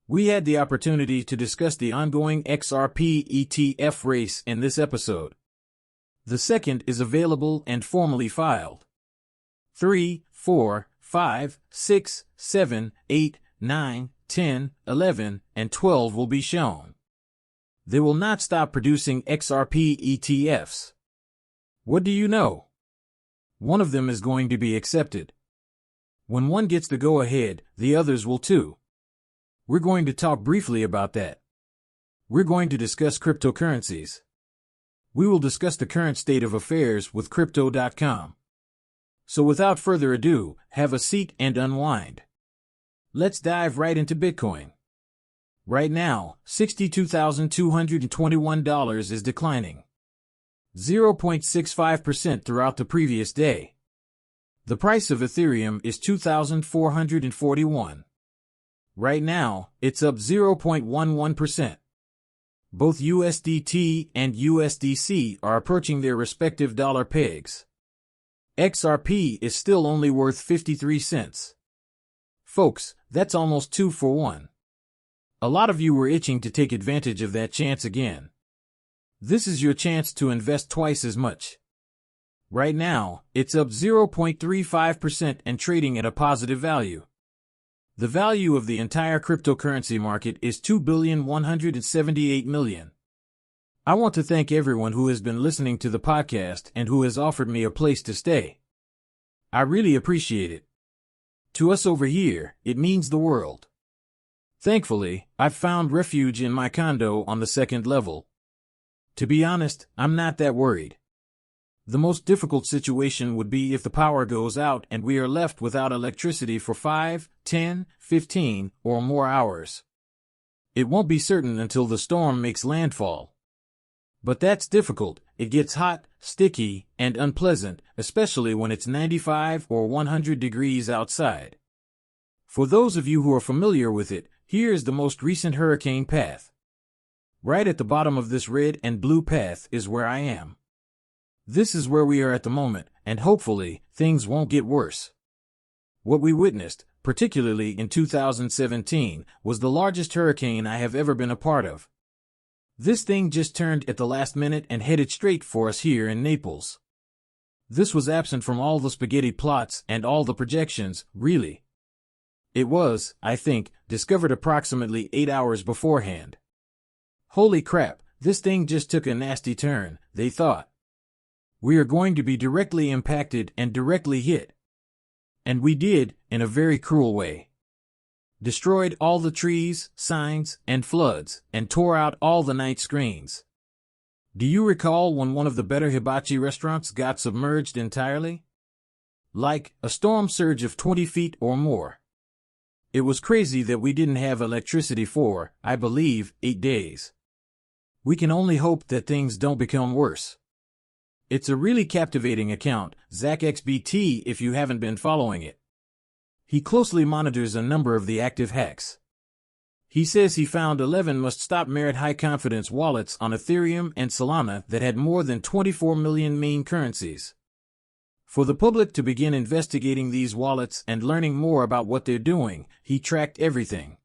We had the opportunity to discuss the ongoing XRP ETF race in this episode. The second is available and formally filed. 3, 4, 5, 6, 7, 8, 9, 10, 11, and 12 will be shown. They will not stop producing XRP ETFs. What do you know? One of them is going to be accepted. When one gets the go-ahead, the others will too. We're going to talk briefly about that. We're going to discuss cryptocurrencies. We will discuss the current state of affairs with Crypto.com. So without further ado, have a seat and unwind. Let's dive right into Bitcoin. Right now, $62,221 is declining 0.65% throughout the previous day. The price of Ethereum is $2,441. Right now, it's up 0.11%. Both USDT and USDC are approaching their respective dollar pegs. XRP is still only worth 53 cents. Folks, that's almost 2 for 1. A lot of you were itching to take advantage of that chance again. This is your chance to invest twice as much. Right now, it's up 0.35% and trading at a positive value. The value of the entire cryptocurrency market is $2,178 million. I want to thank everyone who has been listening to the podcast and who has offered me a place to stay. I really appreciate it. To us over here, it means the world. Thankfully, I've found refuge in my condo on the second level. To be honest, I'm not that worried. The most difficult situation would be if the power goes out and we are left without electricity for 5, 10, 15, or more hours. It won't be certain until the storm makes landfall. But that's difficult. It gets hot, sticky, and unpleasant, especially when it's 95 or 100 degrees outside. For those of you who are familiar with it, here is the most recent hurricane path. Right at the bottom of this red and blue path is where I am. This is where we are at the moment, and hopefully, things won't get worse. What we witnessed, particularly in 2017, was the largest hurricane I have ever been a part of. This thing just turned at the last minute and headed straight for us here in Naples. This was absent from all the spaghetti plots and all the projections, really. It was, I think, discovered approximately 8 hours beforehand. Holy crap, this thing just took a nasty turn, they thought. We are going to be directly impacted and directly hit. And we did, in a very cruel way. Destroyed all the trees, signs, and floods, and tore out all the night screens. Do you recall when one of the better hibachi restaurants got submerged entirely? Like a storm surge of 20 feet or more. It was crazy that we didn't have electricity for, I believe, 8 days. We can only hope that things don't become worse. It's a really captivating account, ZachXBT, if you haven't been following it. He closely monitors a number of the active hacks. He says he found 11 must-stop merit high-confidence wallets on Ethereum and Solana that had more than 24 million main currencies. For the public to begin investigating these wallets and learning more about what they're doing, he tracked everything.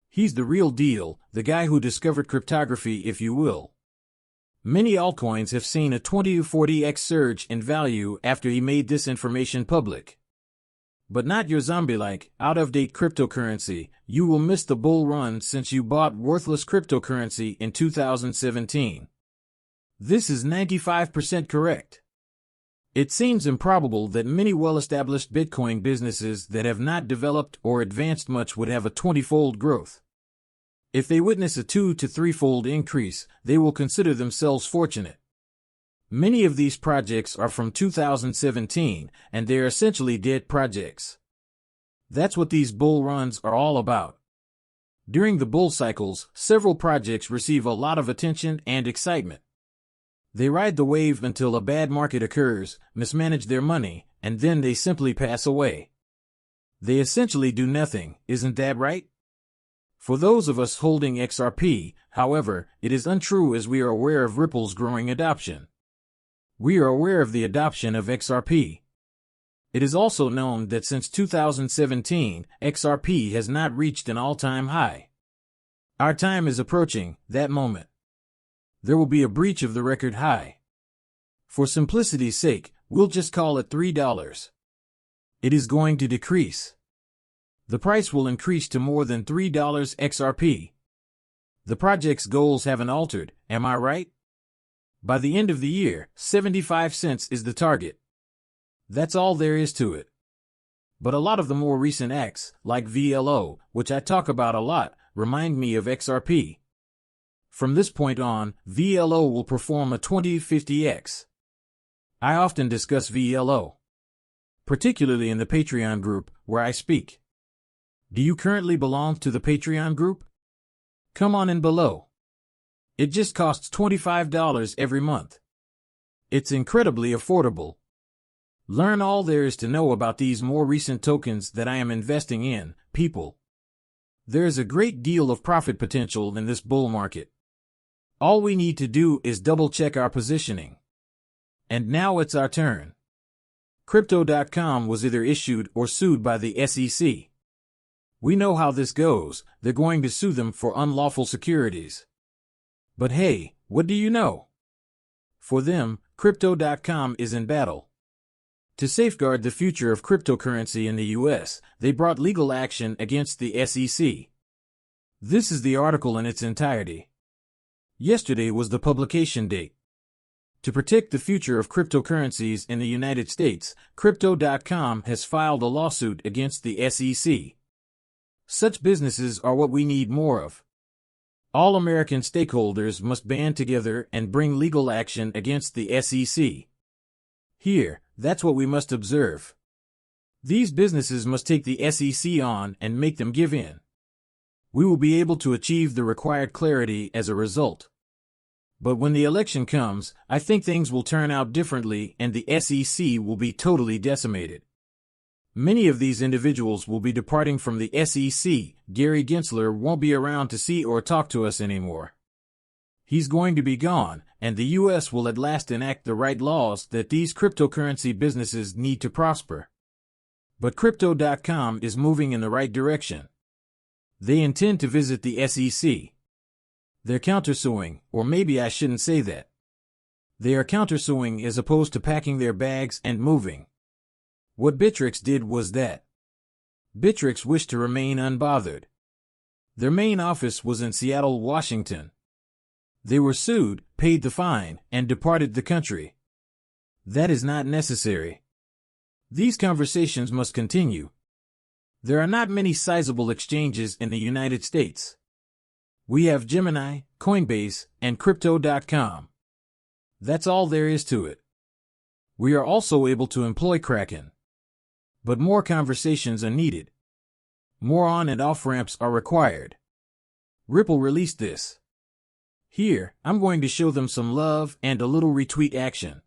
He's the real deal, the guy who discovered cryptography, if you will. Many altcoins have seen a 20 to 40x surge in value after he made this information public. But not your zombie-like, out-of-date cryptocurrency. You will miss the bull run since you bought worthless cryptocurrency in 2017. This is 95% correct. It seems improbable that many well-established Bitcoin businesses that have not developed or advanced much would have a 20-fold growth. If they witness a 2 to 3-fold increase, they will consider themselves fortunate. Many of these projects are from 2017, and they're essentially dead projects. That's what these bull runs are all about. During the bull cycles, several projects receive a lot of attention and excitement. They ride the wave until a bad market occurs, mismanage their money, and then they simply pass away. They essentially do nothing, isn't that right? For those of us holding XRP, however, it is untrue as we are aware of Ripple's growing adoption. We are aware of the adoption of XRP. It is also known that since 2017, XRP has not reached an all-time high. Our time is approaching that moment. There will be a breach of the record high. For simplicity's sake, we'll just call it $3. It is going to decrease. The price will increase to more than $3 XRP. The project's goals haven't altered, am I right? By the end of the year, 75 cents is the target. That's all there is to it. But a lot of the more recent acts, like VLO, which I talk about a lot, remind me of XRP. From this point on, VLO will perform a 20-50x. I often discuss VLO, particularly in the Patreon group, where I speak. Do you currently belong to the Patreon group? Come on in below. It just costs $25 every month. It's incredibly affordable. Learn all there is to know about these more recent tokens that I am investing in, people. There is a great deal of profit potential in this bull market. All we need to do is double-check our positioning. And now it's our turn. Crypto.com was either issued or sued by the SEC. We know how this goes. They're going to sue them for unlawful securities. But hey, what do you know? For them, Crypto.com is in battle. To safeguard the future of cryptocurrency in the U.S., they brought legal action against the SEC. This is the article in its entirety. Yesterday was the publication date. To protect the future of cryptocurrencies in the United States, Crypto.com has filed a lawsuit against the SEC. Such businesses are what we need more of. All American stakeholders must band together and bring legal action against the SEC. Here, that's what we must observe. These businesses must take the SEC on and make them give in. We will be able to achieve the required clarity as a result. But when the election comes, I think things will turn out differently and the SEC will be totally decimated. Many of these individuals will be departing from the SEC. Gary Gensler won't be around to see or talk to us anymore. He's going to be gone, and the U.S. will at last enact the right laws that these cryptocurrency businesses need to prosper. But Crypto.com is moving in the right direction. They intend to visit the SEC. They're countersuing, or maybe I shouldn't say that. They are countersuing as opposed to packing their bags and moving. What Bittrex did was that. Bittrex wished to remain unbothered. Their main office was in Seattle, Washington. They were sued, paid the fine, and departed the country. That is not necessary. These conversations must continue. There are not many sizable exchanges in the United States. We have Gemini, Coinbase, and Crypto.com. That's all there is to it. We are also able to employ Kraken. But more conversations are needed. More on and off ramps are required. Ripple released this. Here, I'm going to show them some love and a little retweet action.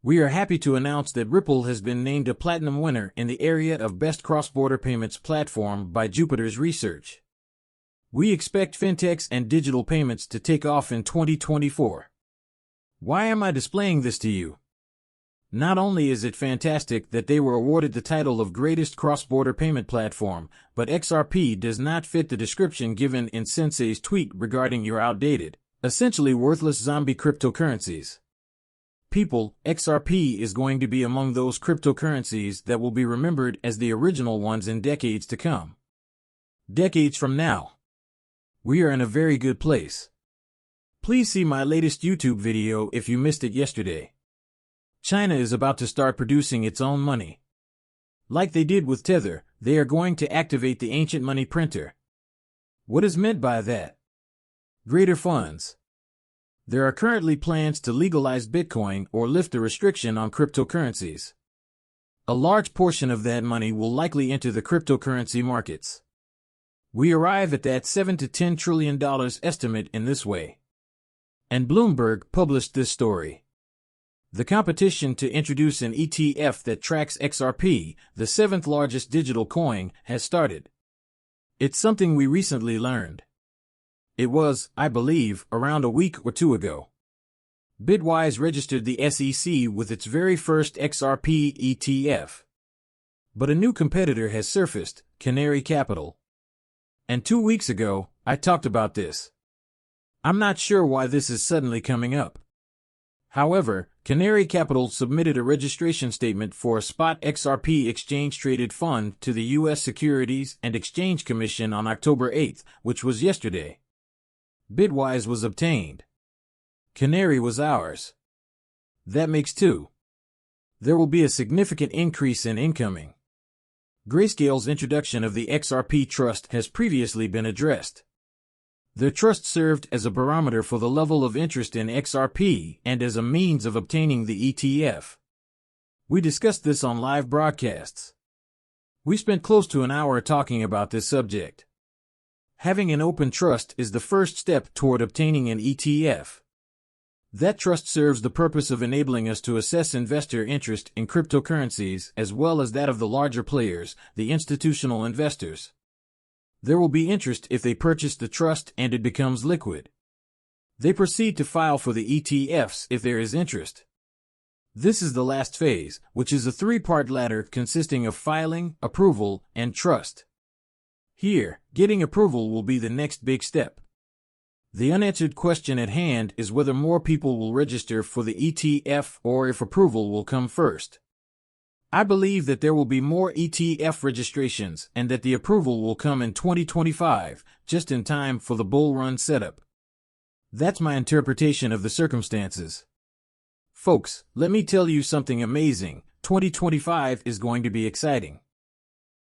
We are happy to announce that Ripple has been named a platinum winner in the area of Best Cross-Border Payments Platform by Jupiter's Research. We expect fintechs and digital payments to take off in 2024. Why am I displaying this to you? Not only is it fantastic that they were awarded the title of Greatest Cross-Border Payment Platform, but XRP does not fit the description given in Sensei's tweet regarding your outdated, essentially worthless zombie cryptocurrencies. People, XRP is going to be among those cryptocurrencies that will be remembered as the original ones in decades to come. Decades from now. We are in a very good place. Please see my latest YouTube video if you missed it yesterday. China is about to start producing its own money. Like they did with Tether, they are going to activate the ancient money printer. What is meant by that? Greater funds. There are currently plans to legalize Bitcoin or lift the restriction on cryptocurrencies. A large portion of that money will likely enter the cryptocurrency markets. We arrive at that $7 to $10 trillion estimate in this way. And Bloomberg published this story. The competition to introduce an ETF that tracks XRP, the seventh largest digital coin, has started. It's something we recently learned. It was, I believe, around a week or two ago. Bitwise registered the SEC with its very first XRP ETF. But a new competitor has surfaced, Canary Capital. And 2 weeks ago, I talked about this. I'm not sure why this is suddenly coming up. However, Canary Capital submitted a registration statement for a spot XRP exchange-traded fund to the U.S. Securities and Exchange Commission on October 8th, which was yesterday. Bitwise was obtained. Canary was ours. That makes two. There will be a significant increase in incoming. Grayscale's introduction of the XRP Trust has previously been addressed. The trust served as a barometer for the level of interest in XRP and as a means of obtaining the ETF. We discussed this on live broadcasts. We spent close to an hour talking about this subject. Having an open trust is the first step toward obtaining an ETF. That trust serves the purpose of enabling us to assess investor interest in cryptocurrencies as well as that of the larger players, the institutional investors. There will be interest if they purchase the trust and it becomes liquid. They proceed to file for the ETFs if there is interest. This is the last phase, which is a three-part ladder consisting of filing, approval, and trust. Here, getting approval will be the next big step. The unanswered question at hand is whether more people will register for the ETF or if approval will come first. I believe that there will be more ETF registrations and that the approval will come in 2025, just in time for the bull run setup. That's my interpretation of the circumstances. Folks, let me tell you something amazing. 2025 is going to be exciting.